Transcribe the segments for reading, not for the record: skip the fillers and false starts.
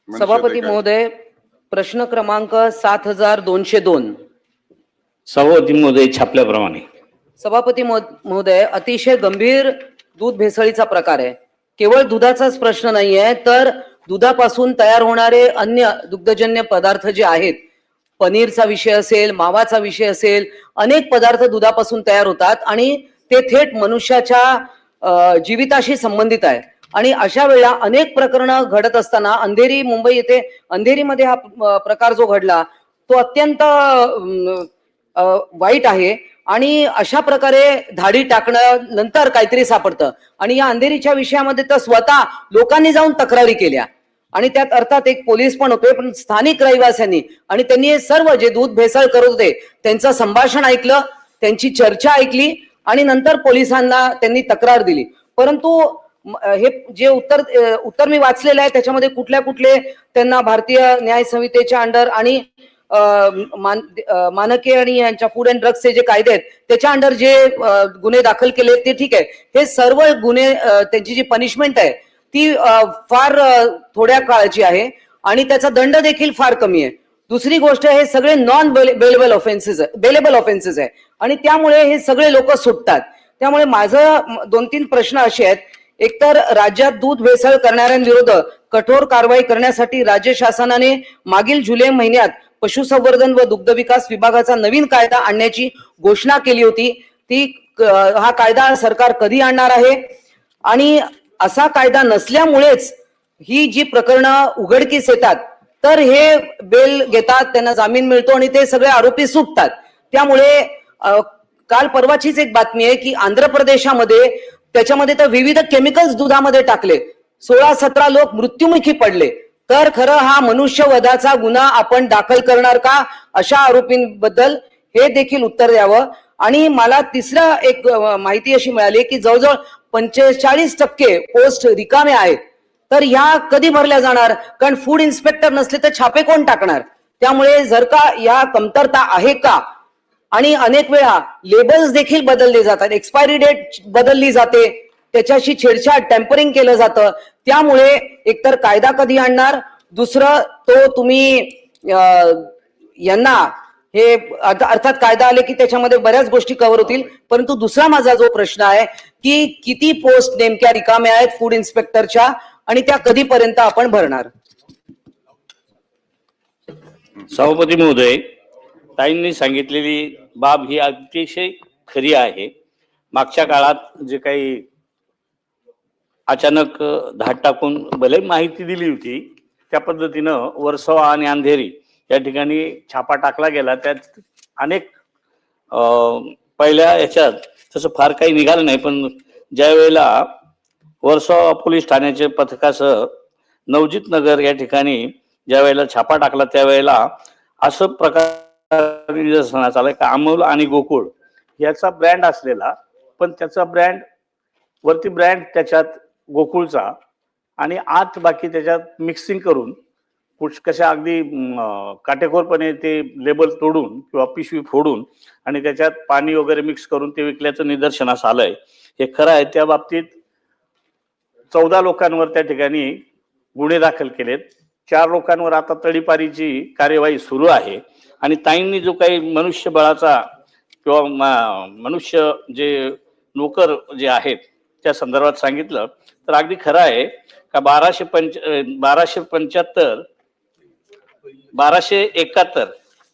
सभापती महोदय, प्रश्न क्रमांक 7202. सभापती महोदय, छापल्याप्रमाणे. सभापती महोदय, अतिशय गंभीर दूध भेसळीचा प्रकार आहे. केवळ दुधाचाच प्रश्न नाहीये, तर दुधापासून तयार होणारे अन्य दुग्धजन्य पदार्थ जे आहेत, पनीरचा विषय असेल, मावाचा विषय असेल, अनेक पदार्थ दुधापासून तयार होतात आणि ते थेट मनुष्याच्या जीविताशी संबंधित आहे. आणि अशा वेळेला अनेक प्रकरणं घडत असताना अंधेरी मुंबई येथे अंधेरीमध्ये हा प्रकार जो घडला तो अत्यंत वाईट आहे. आणि अशा प्रकारे धाडी टाकणं नंतर काहीतरी सापडतं. आणि या अंधेरीच्या विषयामध्ये तर स्वतः लोकांनी जाऊन तक्रारी केल्या आणि त्यात अर्थात एक पोलीस पण होते, पण स्थानिक रहिवाशांनी, आणि त्यांनी हे सर्व जे दूध भेसळ करत होते त्यांचं संभाषण ऐकलं, त्यांची चर्चा ऐकली आणि नंतर पोलिसांना त्यांनी तक्रार दिली. परंतु हे जे उत्तर मी वाचलेलं आहे त्याच्यामध्ये कुठले त्यांना भारतीय न्याय संहितेच्या अंडर आणि मानके आणि यांच्या फूड अँड ड्रग्सचे जे कायदे आहेत त्याच्या अंडर जे गुन्हे दाखल केले ते ठीक आहे. हे सर्व गुन्हे त्यांची जी पनिशमेंट आहे ती फार थोड्या काळाची आहे आणि त्याचा दंड देखील फार कमी आहे. दुसरी गोष्ट, हे सगळे नॉन बेलेबल ऑफेन्सेस आहे आणि त्यामुळे हे सगळे लोक सुटतात. त्यामुळे माझं 2-3 प्रश्न असे आहेत. एकतर राज्यात दूध भेसळ करणाऱ्यांविरुद्ध कठोर कारवाई करण्यासाठी राज्य शासनाने मागील जुलै महिन्यात पशुसंवर्धन व दुग्ध विकास विभागाचा नवीन कायदा आणण्याची घोषणा केली होती. हा कायदा सरकार कधी आणणार आहे? आणि असा कायदा नसल्यामुळेच ही जी प्रकरणं उघडकीस येतात तर हे बेल घेतात, त्यांना जामीन मिळतो आणि ते सगळे आरोपी सुटतात. त्यामुळे काल परवाचीच एक बातमी आहे की आंध्र प्रदेशामध्ये त्याच्यामध्ये तर विविध केमिकल्स दुधामध्ये टाकले, 16-17 लोक मृत्युमुखी पडले. तर खरं हा मनुष्यवधाचा गुन्हा आपण दाखल करणार का अशा आरोपींबद्दल हे देखील उत्तर द्यावं. आणि मला तिसरा एक माहिती अशी मिळाली की जवळजवळ 45% पोस्ट रिकामे आहेत. तर ह्या कधी भरल्या जाणार? कारण फूड इन्स्पेक्टर नसले तर छापे कोण टाकणार? त्यामुळे जर का या कमतरता आहे का? आणि अनेक वेळा लेबल्स देखील बदलले जातात, एक्सपायरी डेट बदलली जाते, त्याच्याशी छेडछाड टेम्परिंग केलं जातं. त्यामुळे एकतर कायदा कधी आणणार, दुसरं तो तुम्ही यांना हे अर्थात कायदा आले की त्याच्यामध्ये बऱ्याच गोष्टी कव्हर होतील. परंतु दुसरा माझा जो प्रश्न आहे की किती पोस्ट नेमक्या रिकाम्या आहेत फूड इन्स्पेक्टरच्या आणि त्या कधीपर्यंत आपण भरणार? सभापती महोदय, ताईंनी सांगितलेली बाब ही अतिशय खरी आहे. मागच्या काळात जे काही अचानक धाड टाकून भले माहिती दिली होती त्या पद्धतीनं वर्सोवा आणि अंधेरी या ठिकाणी छापा टाकला गेला. त्यात अनेक पहिल्या याच्यात तसं फार काही निघालं नाही, पण ज्या वेळेला वर्सोवा पोलीस ठाण्याचे पथकासह नवजीत नगर या ठिकाणी ज्या वेळेला छापा टाकला त्यावेळेला असं प्रकार निदर्शनास आलाय का अमूल आणि गोकुळ याचा ब्रँड असलेला, पण त्याचा ब्रँड वरती ब्रँड त्याच्यात गोकुळचा आणि आत बाकी त्याच्यात मिक्सिंग करून कशा अगदी काटेकोरपणे ते लेबल तोडून किंवा पिशवी फोडून आणि त्याच्यात पाणी वगैरे मिक्स करून ते विकल्याचं निदर्शनास आलंय. हे खरं आहे. त्या बाबतीत 14 लोकांवर त्या ठिकाणी गुन्हे दाखल केलेत. 4 लोकांवर आता तडीपारीची कार्यवाही सुरू आहे. आणि ताईंनी जो काही मनुष्यबळाचा किंवा मनुष्य जे नोकर जे आहेत त्या संदर्भात सांगितलं तर अगदी खरं आहे का 1271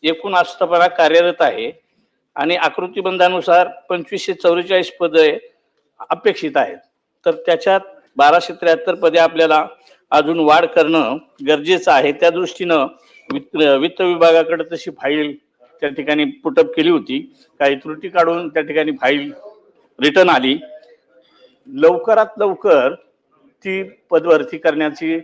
एकूण आस्थापना कार्यरत आहे आणि आकृतीबंधानुसार 2544 पदे अपेक्षित आहेत. तर त्याच्यात 1273 पदे आपल्याला अजून वाढ करणं गरजेचं आहे. त्या दृष्टीनं वित्त विभागाकडे तशी फाईल त्या ठिकाणी पुटअप केली होती. काही त्रुटी काढून त्या ठिकाणी फाईल रिटर्न आली. लवकरात लवकर ती पदभरती करण्याची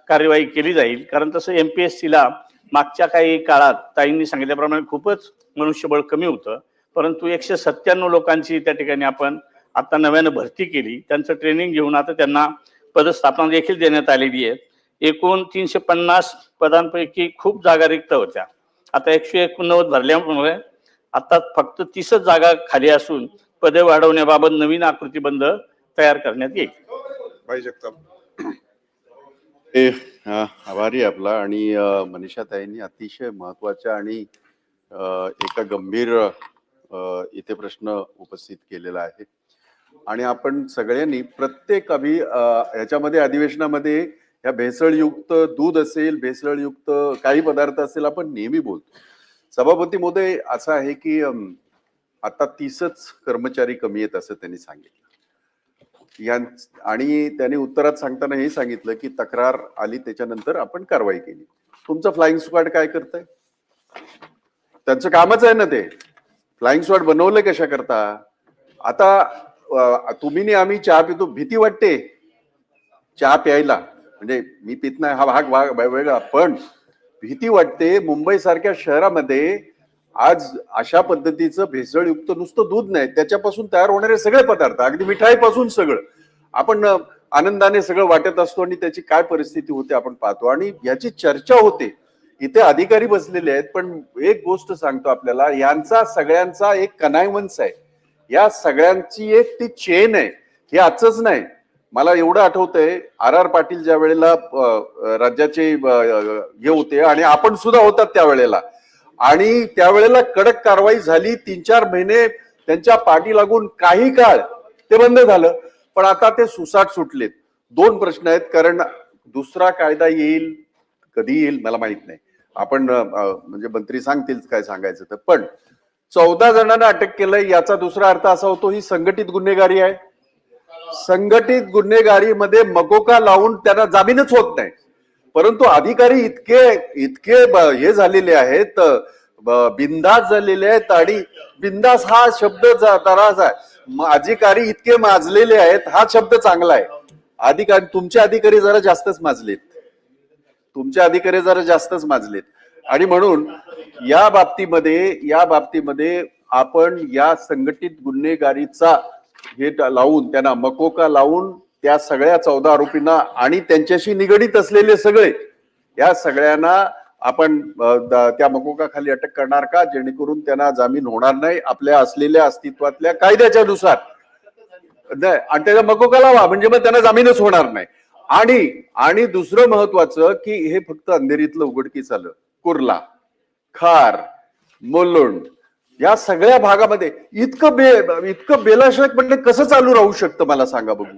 कार्यवाही केली जाईल. कारण तसं MPSCला मागच्या काही काळात ताईंनी सांगितल्याप्रमाणे खूपच मनुष्यबळ कमी होतं, परंतु 197 लोकांची त्या ठिकाणी आपण आता नव्यानं भरती केली. त्यांचं ट्रेनिंग घेऊन आता त्यांना पदस्थापना देखील देण्यात आलेली आहे. एकूण 350 पदांपैकी खूप जागा रिक्त होत्या. आता 189 भरल्यामुळे आता फक्त 30च जागा खाली असून पदे वाढवण्याबाबत नवीन आकृतीबंध तयार करण्यात येईल. आभारी आहे आपला. आणि मनीषाताईंनी अतिशय महत्वाच्या आणि एका गंभीर इथे प्रश्न उपस्थित केलेला आहे. आणि आपण सगळ्यांनी प्रत्येक ह्याच्यामध्ये अधिवेशनामध्ये ह्या भेसळयुक्त दूध असेल, भेसळयुक्त काही पदार्थ असेल, आपण नेहमी बोलतो. सभापती महोदय, असं आहे की आता 30च कर्मचारी कमी आहेत असं त्यांनी सांगितलं. आणि त्यांनी उत्तरात सांगताना हे सांगितलं की तक्रार आली, त्याच्यानंतर आपण कारवाई केली. तुमचं फ्लाइंग स्क्वॉड काय करतंय? त्यांचं कामच आहे ना ते. फ्लाइंग स्क्वॉड बनवलंय कशा करता? आता तुम्ही आम्ही चहा पितो, भीती वाटते चहा प्यायला, म्हणजे मी पित नाही हा भाग वेगळा, पण भीती वाटते. मुंबई सारख्या शहरामध्ये आज अशा पद्धतीचं भेसळयुक्त नुसतं दूध नाही, त्याच्यापासून तयार होणारे सगळे पदार्थ, अगदी मिठाईपासून सगळं आपण आनंदाने सगळं वाटत असतो आणि त्याची काय परिस्थिती होते आपण पाहतो आणि याची चर्चा होते. इथे अधिकारी बसलेले आहेत, पण एक गोष्ट सांगतो आपल्याला, यांचा सगळ्यांचा एक कनायवन्स आहे, या सगळ्यांची एक ती चेन आहे. हे आजच नाही. मला एवढं आठवतंय RR पाटील ज्या वेळेला राज्याचे हे होते आणि आपण सुद्धा होतात त्यावेळेला, आणि त्यावेळेला कडक कारवाई झाली. 3-4 महिने त्यांच्या पाठी लागून काही काळ ते बंद झालं, पण आता ते सुसाट सुटलेत. 2 प्रश्न आहेत, कारण दुसरा कायदा येईल, कधी येईल मला माहित नाही. आपण म्हणजे मंत्री सांगतील काय सांगायचं तर, पण 14 जणांना अटक केलंय, याचा दुसरा अर्थ असा होतो ही संघटित गुन्हेगारी आहे. संघटित गुन्हेगारीमध्ये मकोका लावून त्यांना जामीनच होत नाही. परंतु अधिकारी इतके हे झालेले आहेत, बिंदास झालेले आहेत. आणि बिंदास हा शब्द तरास आहे. अधिकारी इतके माजलेले आहेत, हा शब्द चांगला आहे. अधिकारी, तुमचे अधिकारी जरा जास्तच माजलेत, आणि म्हणून या बाबतीमध्ये आपण या संघटित गुन्हेगारीचा हे लावून, त्यांना मकोका लावून, त्या सगळ्या 14 आरोपींना आणि त्यांच्याशी निगडीत असलेले सगळे, या सगळ्यांना आपण त्या मकोका खाली अटक करणार का, जेणेकरून त्यांना जामीन होणार नाही आपल्या असलेल्या अस्तित्वातल्या कायद्याच्या नुसार. आणि त्याचा मकोका लावा, म्हणजे मग त्यांना जामीनच होणार नाही. आणि दुसरं महत्वाचं की हे फक्त अंधेरीतलं उघडकीस आलं. कुर्ला, खार, मुलुंड या सगळ्या भागामध्ये इतकं बेलाशक म्हणजे कसं चालू राहू शकतं मला सांगा बघू.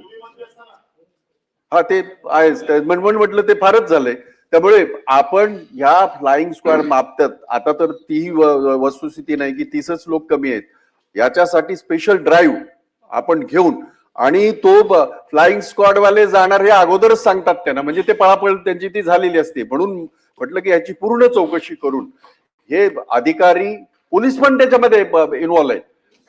हा ते आहेच, म्हटलं ते फारच झालंय. त्यामुळे आपण ह्या फ्लाइंग स्क्वॉड मापतात. आता तर ती वस्तुस्थिती नाही की 30च लोक कमी आहेत. याच्यासाठी स्पेशल ड्राईव्ह आपण घेऊन, आणि तो फ्लाइंग स्क्वॉड वाले जाणार हे अगोदरच सांगतात त्यांना, म्हणजे ते पळापळ त्यांची ती झालेली असते. म्हणून म्हटलं की याची पूर्ण चौकशी करून हे अधिकारी, पोलीस पण त्याच्यामध्ये इन्व्हॉल्व आहेत.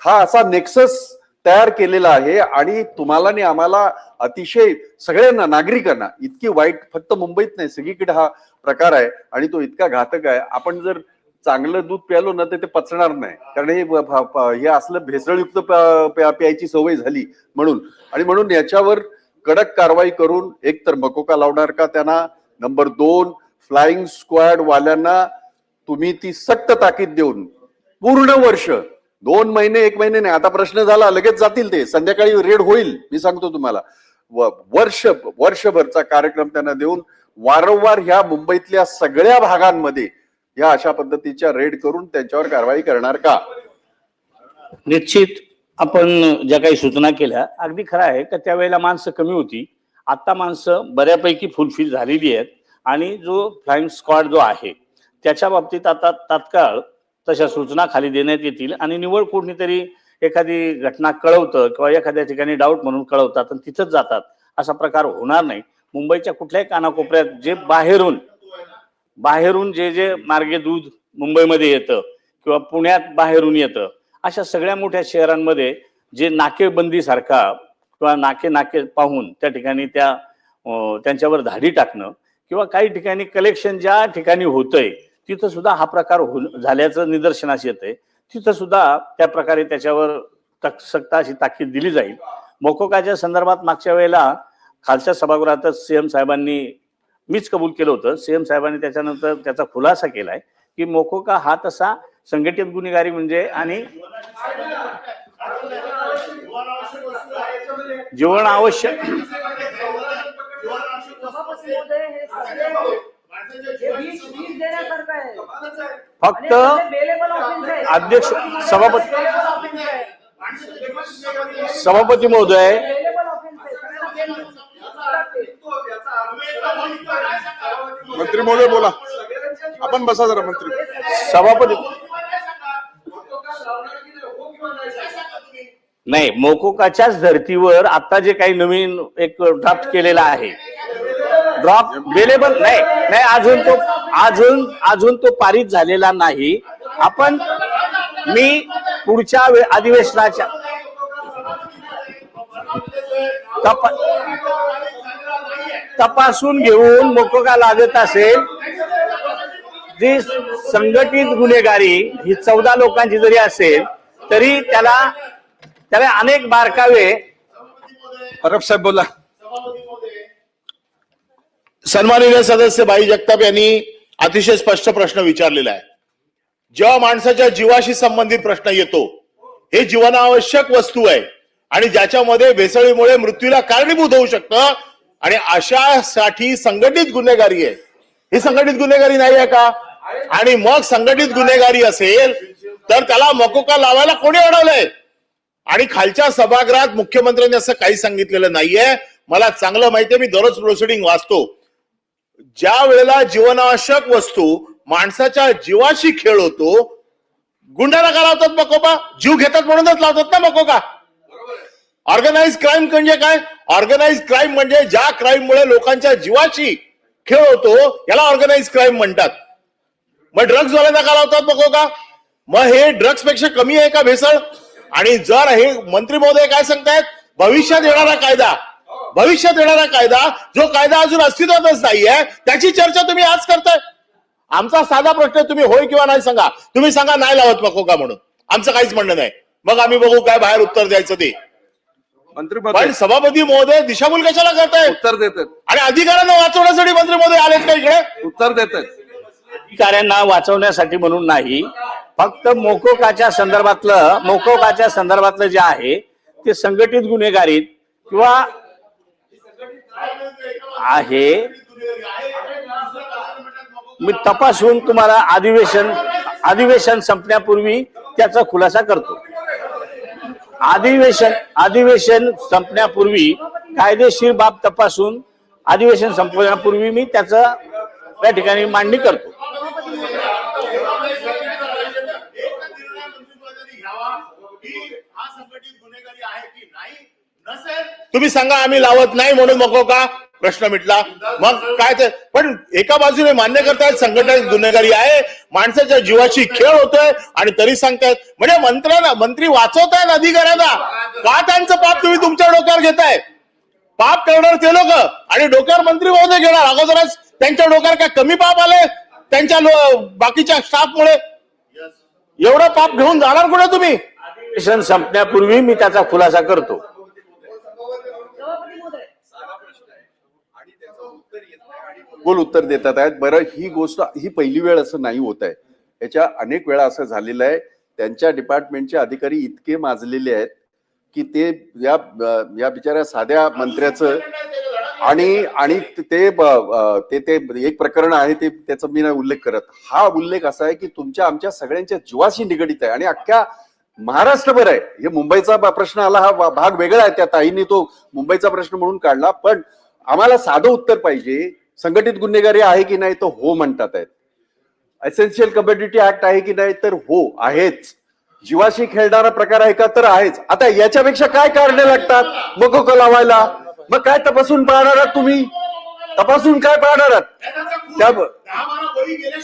हा असा नेक्सस तयार केलेला आहे. आणि तुम्हाला आणि आम्हाला, अतिशय सगळ्यांना, नागरिकांना इतकी वाईट, फक्त मुंबईत नाही सगळीकडे हा प्रकार आहे आणि तो इतका घातक आहे. आपण जर चांगलं दूध प्यालो ना तर ते पचणार नाही, कारण हे असलं भेसळयुक्त प्यायची सवय झाली म्हणून याच्यावर कडक कारवाई करून एकतर मकोका लावणार का त्यांना, नंबर 2 फ्लाइंग स्क्वॉड वाल्यांना तुम्ही ती सक्त ताकीद देऊन पूर्ण वर्ष, 2 महिने 1 महिने नाही, आता प्रश्न झाला लगेच जातील ते, संध्याकाळी रेड होईल, मी सांगतो तुम्हाला. वर्षभरचा कार्यक्रम त्यांना देऊन वारंवार ह्या मुंबईतल्या सगळ्या भागांमध्ये या अशा पद्धतीच्या रेड करून त्यांच्यावर कारवाई करणार का? निश्चित आपण ज्या काही सूचना केल्या, अगदी खरं आहे का त्यावेळेला माणसं कमी होती, आता माणसं बऱ्यापैकी फुलफिल झालेली आहेत. आणि जो फ्लाइंग स्क्वॉड जो आहे त्याच्या बाबतीत आता तात्काळ तशा सूचना खाली देण्यात येतील, आणि निवड कोणीतरी एखादी घटना कळवतं किंवा एखाद्या ठिकाणी डाऊट म्हणून कळवतात आणि तिथंच जातात, असा प्रकार होणार नाही. मुंबईच्या कुठल्याही कानाकोपऱ्यात जे बाहेरून जे मार्गे दूध मुंबईमध्ये येतं किंवा पुण्यात बाहेरून येतं, अशा सगळ्या मोठ्या शहरांमध्ये जे नाकेबंदी सारखा किंवा नाके पाहून त्या ठिकाणी त्यांच्यावर धाडी टाकणं, किंवा काही ठिकाणी कलेक्शन ज्या ठिकाणी होतंय तिथं सुद्धा हा प्रकार झाल्याचं निदर्शनास येतंय, तिथं सुद्धा त्या प्रकारे त्याच्यावर सक्त अशी ताकीद दिली जाईल. मकोकाच्या संदर्भात मागच्या वेळेला खालच्या सभागृहातच CM साहेबांनी, मीच कबूल केलं होतं, CM साहेबांनी त्याच्यानंतर त्याचा खुलासा केलाय की मकोका हा तसा संघटित गुन्हेगारी म्हणजे, आणि जीवन आवश्यक फक्त अध्यक्ष सभापती महोदय, मंत्री महोदय बोला, आपण बसा जरा. मंत्री सभापती नाही, मोकोकाच्याच धर्तीवर आता जे काही नवीन एक ड्राफ्ट केलेला आहे, ड्राफ्ट अवेलेबल नाही अजून तो पारित झालेला नाही. आपण मी पुढच्या अधिवेशनाच्या तपासून घेऊन मोकोका लागत असेल, जी संघटित गुन्हेगारी ही 14 लोकांची जरी असेल तरी त्याला अनेक बारकावे. परब साहेब बोला. सन्माननीय सदस्य भाई जगताप यांनी अतिशय स्पष्ट प्रश्न विचारलेला आहे. जेव्हा माणसाच्या जीवाशी संबंधित प्रश्न येतो, हे जीवनावश्यक वस्तू आहे आणि ज्याच्यामध्ये भेसळीमुळे मृत्यूला कारणीभूत होऊ शकतं, आणि अशासाठी संघटित गुन्हेगारी आहे. ही संघटित गुन्हेगारी नाही आहे का? आणि मग संघटित गुन्हेगारी असेल तर त्याला मकोका लावायला कोणी अडवलंय? आणि खालच्या सभागृहात मुख्यमंत्र्यांनी असं काही सांगितलेलं नाहीये. मला चांगलं माहितीये, मी दररोज प्रोसिडिंग वाचतो. ज्या वेळेला जीवनावश्यक वस्तू माणसाच्या जीवाशी खेळ होतो, गुंडाला का लावतात मकोका? जीव घेतात म्हणूनच लावतात ना मकोका. ऑर्गनाइज क्राईम म्हणजे काय? ऑर्गनाइज क्राईम म्हणजे ज्या क्राईम मुळे लोकांच्या जीवाशी खेळ होतो याला ऑर्गनाइज क्राईम म्हणतात. मग ड्रग्ज वाल्यांना का लावतात मकोका? मग हे ड्रग्ज पेक्षा कमी आहे का भेसळ? आणि जर हे मंत्री महोदय काय सांगतायत, भविष्यात येणारा कायदा जो कायदा अजून अस्तित्वातच नाहीये त्याची चर्चा तुम्ही आज करताय. आमचा साधा प्रश्न, तुम्ही होय किंवा नाही सांगा. तुम्ही सांगा नाही लावत मकोका म्हणून, आमचं काहीच म्हणणं नाही. मग आम्ही बघू काय बाहेर उत्तर द्यायचं ते. मंत्री पण सभापती महोदय दिशाभूल कशाला करताय? उत्तर देतात. आणि अधिकाऱ्यांना वाचवण्यासाठी मंत्री महोदय आलेत का इकडे? उत्तर देतात. अधिकाऱ्यांना वाचवण्यासाठी म्हणून नाही, फक्त मोकोकाच्या संदर्भातलं जे आहे ते संघटित गुन्हेगारीत किंवा आहे. मी तपासून तुम्हाला अधिवेशन संपण्यापूर्वी त्याचा खुलासा करतो. अधिवेशन संपण्यापूर्वी कायदेशीर बाब तपासून अधिवेशन संपण्यापूर्वी मी त्याचा त्या ठिकाणी मांडणी करतो. तुम्ही सांगा आम्ही लावत नाही म्हणून मकोका, प्रश्न मिटला. मग काय ते, पण एका बाजूने मान्य करतायत संघटित गुन्हेगारी आहे, माणसाच्या जीवाशी खेळ होतोय, आणि तरी सांगतायत म्हणजे मंत्री वाचवतायत अधिकाऱ्यांना. का त्यांचं पाप तुम्ही तुमच्या डोक्यावर घेताय? पाप करणार ते लोक आणि डोक्यावर मंत्री महोदय घेणार. अगोदरच त्यांच्या डोक्यावर काय कमी पाप आले त्यांच्या बाकीच्या स्टाफमुळे? एवढं पाप घेऊन जाणार कुठे तुम्ही? अधिवेशन संपण्यापूर्वी मी त्याचा खुलासा करतो. बोल उत्तर देतात आहेत. बरं, ही गोष्ट ही पहिली वेळ असं नाही होत आहे. याच्या अनेक वेळा असं झालेलं आहे. त्यांच्या डिपार्टमेंटचे अधिकारी इतके माजलेले आहेत की ते या बिचाऱ्या साध्या मंत्र्याचं आणि ते एक प्रकरण आहे, ते त्याचा मी नाही उल्लेख करत. हा उल्लेख असा आहे की तुमच्या आमच्या सगळ्यांच्या जीवाशी निगडित आहे आणि अख्ख्या महाराष्ट्रभर आहे. हे मुंबईचा प्रश्न आला, हा भाग वेगळा आहे. त्या ताईंनी तो मुंबईचा प्रश्न म्हणून काढला. पण आम्हाला साधं उत्तर पाहिजे. संघटित गुन्हेगारी आहे की नाही? तर हो म्हणतात आहेत. एसेन्शियल कमोडिटी ऍक्ट आहे की नाही? तर हो आहेच. जीवाशी खेळणारा प्रकार आहे का? तर आहेच. आता याच्यापेक्षा काय कारणे लागतात मकोका लावायला? मग काय तपासून पाहणार आहात तुम्ही? तपासून काय पाहणार आहात?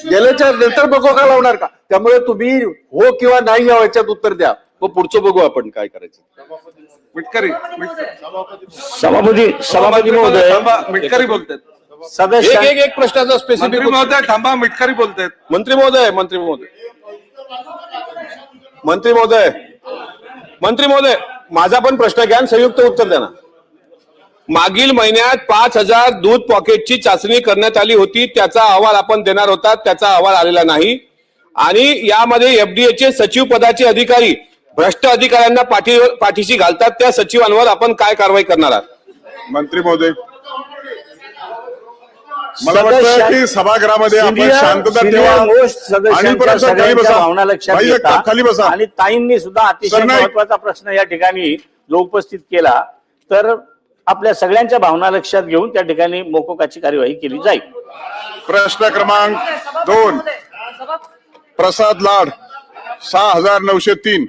गेल्याच्या नंतर मकोका लावणार का? त्यामुळे तुम्ही हो किंवा नाही याच्यात उत्तर द्या. मग पुढचं बघू आपण काय करायचं. मिटकरी सभापती महोदय, मिटकरी बोलतात. सदस्य एक प्रश्नाचा स्पेसिफिक महोदय थांबा. मिटकरी बोलतायत. मंत्री महोदय माझा पण प्रश्न घ्या, संयुक्त उत्तर द्या ना. मागील महिन्यात 5,000 दूध पॉकेटची चाचणी करण्यात आली होती. त्याचा अहवाल आपण देणार होता, त्याचा अहवाल आलेला नाही. आणि यामध्ये एफडीएचे सचिव पदाचे अधिकारी भ्रष्ट अधिकाऱ्यांना पाठीशी घालतात. त्या सचिवांवर आपण काय कारवाई करणार आहात? मंत्री महोदय, मला वाटतं की सभागृहामध्ये आपण शांतता ठेवा. अनिल परब साहेब खाली बसा. भावना लक्षात भाई घेता जगताप खाली बसा. आणि ताईंनी सुद्धा अतिशय सर, नाही. महत्वाचा प्रश्न या ठिकाणी जो उपस्थित केला, तर आपल्या सगळ्यांच्या भावना लक्षात घेऊन त्या ठिकाणी मोकोकाची कार्यवाही केली जाईल. प्रश्न क्रमांक 2 प्रसाद लाड 6903